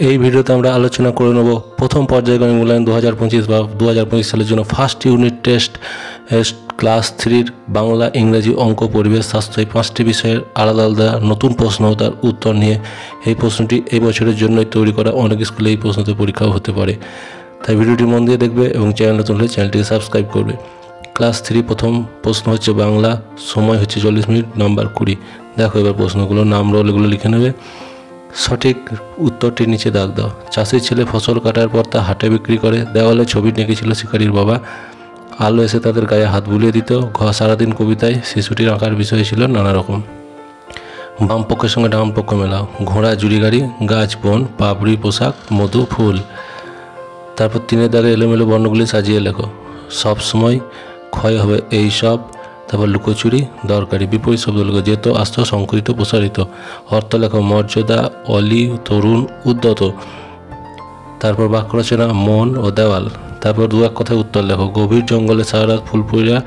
এই ভিডিওতে আমরা আলোচনা করে নেব প্রথম পর্যায়ক্রমিক মূল্যায়ন 2025 বা 2025 সালের জন্য first unit test class 3 Bangla, ইংরেজি, অঙ্ক, পরিবেশ, স্বাস্থ্য এই 5টি বিষয়ের আলাদা আলাদা নতুন প্রশ্ন ও তার উত্তর নিয়ে। এই প্রশ্নটি এই বছরের জন্যই তৈরি করা, অনেক স্কুলে এই প্রশ্নতে পরীক্ষাও হতে পারে, তাই ভিডিওটি মন দিয়ে দেখবে এবং চ্যানেল নতুন হলে চ্যানেলটিকে সাবস্ক্রাইব করবে। ক্লাস 3 প্রথম প্রশ্ন হচ্ছে বাংলা, সময় হচ্ছে 40 মিনিট, নাম্বার 20। দেখো এবার প্রশ্নগুলো, নাম রোল এগুলো লিখে নেবে। সঠিক উত্তরটি নিচে দাগ দাও। চাষির ছেলে ফসল কাটার পর তা হাটে বিক্রি করে। দেওয়ালে ছবি নেকেছিল শিকারির বাবা। আলো এসে তাদের গায়ে হাত বুলিয়ে দিত। সারাদিন কবিতায় শিশুটির আঁকার বিষয় ছিল নানা রকম। বাম পক্ষের সঙ্গে ডান পক্ষ মেলাও। ঘোড়া, জুড়ি গাড়ি, গাছ, বন, পাপড়ি, পোশাক, মধু, ফুল। তারপর 3 দাগে এলোমেলো বর্ণগুলি সাজিয়ে লেখো। সব সময় ক্ষয় হবে এই সব। তারপর লুকোচুরি, দরকারি। বিপরীত শব্দ লেখো। যেত, আসত, সংকরিত, প্রসারিত। অর্থ লেখো। মর্যাদা, অলি, তরুণ, উদ্যত। তারপর বাক্য রচনা, মন ও দেওয়াল। তারপর 2-1 কথায় উত্তর লেখো। গভীর জঙ্গলে সারা রাত ফুলপুরিরা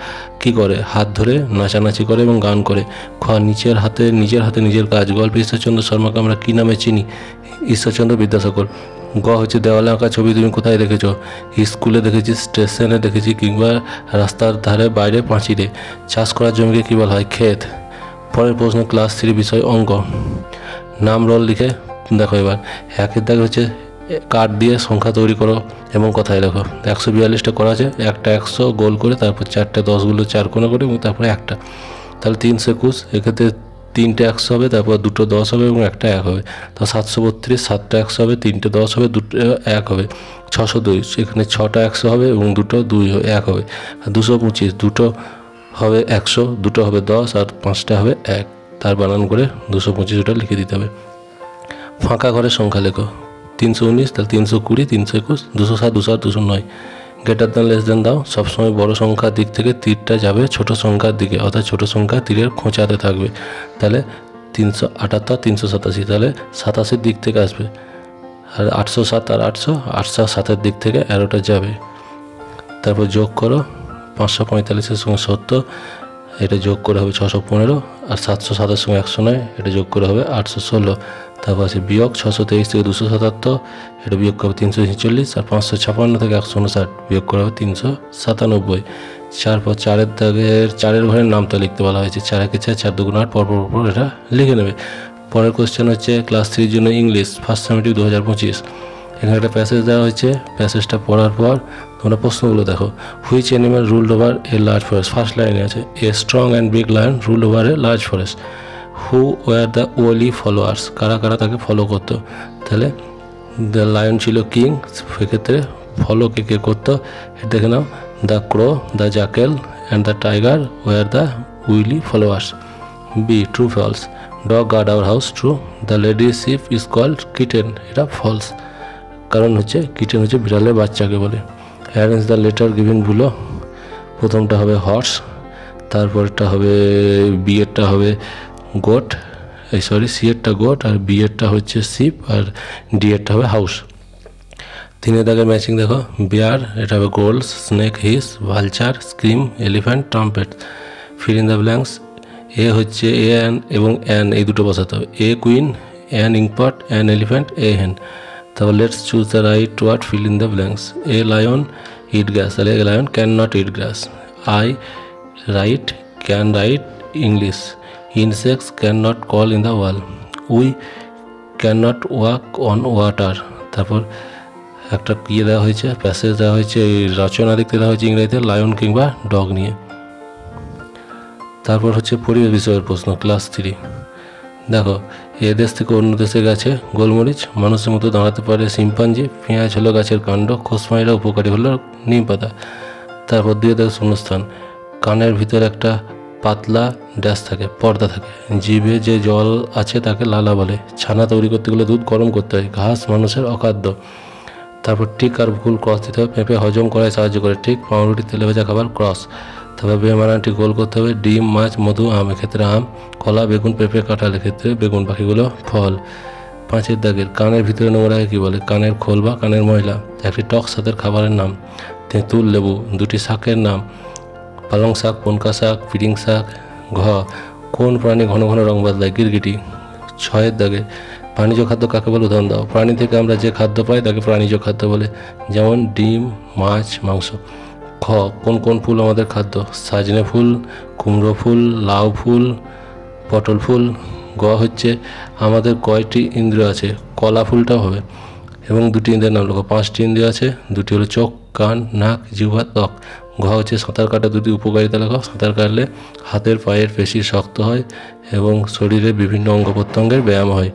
কী করে? হাত ধরে নাচানাচি করে এবং গান করে। নিজের হাতে নিজের কাজ। গল্পে ঈশ্বরচন্দ্র শর্মাকে আমরা কী নামে চিনি? ঈশ্বরচন্দ্র বিদ্যাসাগর। হচ্ছে দেওয়ালে আঁকা ছবি তুমি কোথায় দেখেছো? স্কুলে দেখেছি, স্টেশনে দেখেছি, কিংবা রাস্তার ধারে, বাইরে, পাঁচিলে। চাষ করার জমিকে কী বলা হয়? ক্ষেত। পরের প্রশ্ন ক্লাস 3 বিষয় অঙ্ক। নাম রোল লিখে দেখো। এবার 1 দাগে হচ্ছে কাঠ দিয়ে সংখ্যা তৈরি করো এবং কথায় লেখো। 142টা করা আছে, একটা 100 গোল করে, তারপর 4টে 10গুলো 4 কোণা করে এবং তারপরে একটা, তাহলে 321। এক্ষেত্রে 3টে 100 হবে, তারপর 2টো 10 হবে এবং একটা 1 হবে। তো 732, 7টা 100 হবে, 3টে 10 হবে, 2টো 1 হবে। 602, সেখানে 6টা 100 হবে এবং 2টো 1 হবে। আর 225, 2টো হবে 100, 2টো হবে 10 আর 5টা হবে 1। তার বানান করে 225টা লিখে দিতে হবে। ফাঁকা ঘরের সংখ্যা লেখো। 319, তাহলে 320, 321, 207, 208, 209। গ্রেটার দ্যান লেস দ্যান দাও। সবসময় বড় সংখ্যার দিক থেকে তীরটা যাবে ছোট সংখ্যার দিকে, অর্থাৎ ছোট সংখ্যা তীরের খোঁচাতে থাকবে। তাহলে 378, 387, তাহলে 87 দিক থেকে আসবে। আর 807 আর 807-এর দিক থেকে অ্যারোটা যাবে। তারপর যোগ করো। 545-এর সঙ্গে 70, এটা যোগ করে হবে 615। আর 707-এর সঙ্গে 109, এটা যোগ করে হবে 816। তারপর আছে বিয়োগ। 623 থেকে 277, এটা বিয়োগ করবে 346। আর 556 থেকে 159, বিয়োগ করা হবে 397। তারপর 4-এর দাগের 4-এর ঘরের নামটা লিখতে বলা হয়েছে। 4 একে 4, 4 দুগুণ 8, পরপর এটা লিখে নেবে। পরের কোশ্চেন হচ্ছে ক্লাস 3 জন্য ইংলিশ, ফার্স্ট সামেটিভ 2025। এখানে একটা প্যাসেজ দেওয়া হয়েছে। প্যাসেজটা পড়ার পর তোমরা প্রশ্নগুলো দেখো। Which animal ruled over a large forest? First লাইনে আছে a strong and big lion ruled over a large forest. Who were the wily followers? কারা কারা তাকে ফলো করতো? তাহলে দ্য লায়ন ছিল কিং, সেক্ষেত্রে ফলো কে কে করতো এটা দেখে নাও। The crow, the jackal and the tiger were the wily followers. B true false. Dog guard our house, true. The lady sheep is called kitten, এটা ফলস, কারণ হচ্ছে কিটেন হচ্ছে বিড়ালের বাচ্চাকে বলে। Arrange the letter given below. প্রথমটা হবে horse, তারপরটা হবে বিয়েরটা হবে গোট, সিয়েরটা গোট, আর বিয়েরটা হচ্ছে শিপ, আর ডিয়েরটা হবে হাউস। 3 দাগের ম্যাচিং দেখো। বিয়ার, এটা হবে growls, snake hiss, vulture, scream, elephant, trumpet. Fill in the blanks. A হচ্ছে এ অ্যান এবং অ্যান, এই দুটো বসাতে হবে। A queen, an inkpot, an elephant, a hen. তারপর let's choose the right word, fill in the blanks. A lion eat grass, তাহলে a lion can not eat grass. I write can write English. Insects can not crawl in the wall. We can not walk on water. তারপর একটা ইয়ে দেওয়া হয়েছে, passage দেওয়া হয়েছে, রচনা দেখতে দেওয়া হয়েছে ইংরেজিতে লায়ন কিংবা ডগ নিয়ে। তারপর হচ্ছে পরিবেশ বিষয়ের প্রশ্ন ক্লাস 3। দেখো, এ দেশ থেকে অন্য দেশে গেছে গোলমরিচ, মানুষের মতো দাঁড়াতে পারে শিম্পাঞ্জি, পেঁয়াজ হলো গাছের কাণ্ড, খোসমাইরা উপকারী হলো নিম পাতা। তারপর 2 দেখো শূন্যস্থান। কানের ভিতরে একটা পাতলা ড্যাশ থাকে, পর্দা থাকে। জিভে যে জল আছে তাকে লালা বলে। ছানা তৈরি করতে গেলে দুধ গরম করতে হয়। ঘাস মানুষের অখাদ্য। তারপর ঠিক আর ভুল ক্রস দিতে হবে। পেঁপে হজম করায় সাহায্য করে, ঠিক। পাউরুটি তেলে ভেজা খাবার, ক্রস। তারপর বেমানানটি গোল করতে হবে। ডিম, মাছ, মধু, আম, এক্ষেত্রে আম। কলা, বেগুন, পেঁপে, কাঁঠাল, এক্ষেত্রে বেগুন, বাকিগুলো ফল। 5 দাগের কানের ভিতরে নোংরাকে কী বলে? কানের খোল বা কানের ময়লা। একটি টক স্বাদের খাবারের নাম। তেঁতুল, লেবু। 2টি শাকের নাম। পালং শাক, পনকা শাক, পিডিং শাক। ঘ কোন প্রাণী ঘন ঘন রং বদলায়? গিরগিটি। 6 দাগে প্রাণীজ খাদ্য কাকে বলে উদাহরণ দাও। প্রাণী থেকে আমরা যে খাদ্য পাই তাকে প্রাণীজ খাদ্য বলে, যেমন ডিম, মাছ, মাংস। খ, কোন কোন ফুল আমাদের খাদ্য। সজনে ফুল, কুমড়ো ফুল, লাউ ফুল, পটল ফুল। গ হচ্ছে আমাদের কয়টি ইন্দ্রিয় আছে। কলা ফুলটাও হবে। এবং দুটি ইন্দ্রিয়ের নাম লেখো। 5টি ইন্দ্রিয় আছে, দুটি হলো চোখ, কান, নাক, জিহ্বা, ত্বক। ঘ হচ্ছে সাঁতার কাটা দুটি উপকারিতা লেখো। সাঁতার কাটলে হাতের পায়ের পেশি শক্ত হয় এবং শরীরের বিভিন্ন অঙ্গ প্রত্যঙ্গের ব্যায়াম হয়।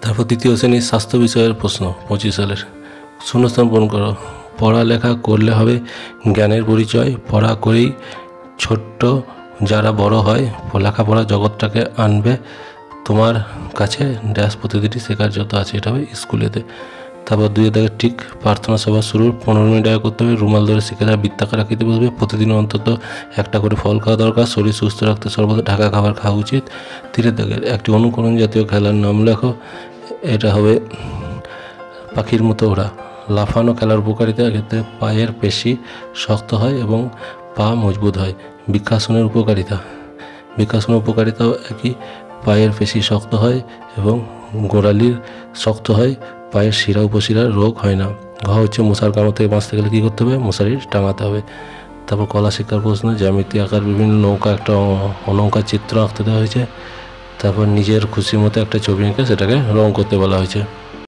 তারপর দ্বিতীয় শ্রেণীর স্বাস্থ্য বিষয়ের প্রশ্ন 25 সালের। শূন্যস্থান পূরণ করো। পড়ালেখা করলে হবে জ্ঞানের পরিচয়। পড়া করেই ছোট্ট যারা বড় হয়, লেখাপড়া জগৎটাকে আনবে তোমার কাছে। ড্যাশ প্রতিদিনই শেখার যত আছে, এটা হবে স্কুলেতে। তারপর 2 দাগে ঠিক। প্রার্থনা সভা শুরুর 15 মিনিট আগে করতে হবে। রুমাল ধরে শিক্ষার্থীরা বৃত্তাকার আকৃতি বসবে। প্রতিদিন অন্তত একটা করে ফল খাওয়া দরকার। শরীর সুস্থ রাখতে সর্বদা ঢাকা খাবার খাওয়া উচিত। 3 দাগের একটি অনুকরণ জাতীয় খেলার নাম লেখো। এটা হবে পাখির মতো ওড়া। লাফানো খেলার উপকারিতা, এক্ষেত্রে পায়ের পেশি শক্ত হয় এবং পা মজবুত হয়। বৃক্ষাসনের উপকারিতা, বৃক্ষাসনের উপকারিতাও একই। পায়ের পেশি শক্ত হয় এবং গোড়ালির শক্ত হয়, পায়ের শিরা উপশিরার রোগ হয় না। ঘ হচ্ছে মশার কামড় থেকে বাঁচতে গেলে কী করতে হবে। মশারি টাঙাতে হবে। তারপর কলা শিক্ষার প্রশ্ন। জ্যামিতি আকার বিভিন্ন নৌকা, একটা নৌকার চিত্র আঁকতে দেওয়া হয়েছে। তারপর নিজের খুশি মতো একটা ছবি এঁকে সেটাকে রং করতে বলা হয়েছে।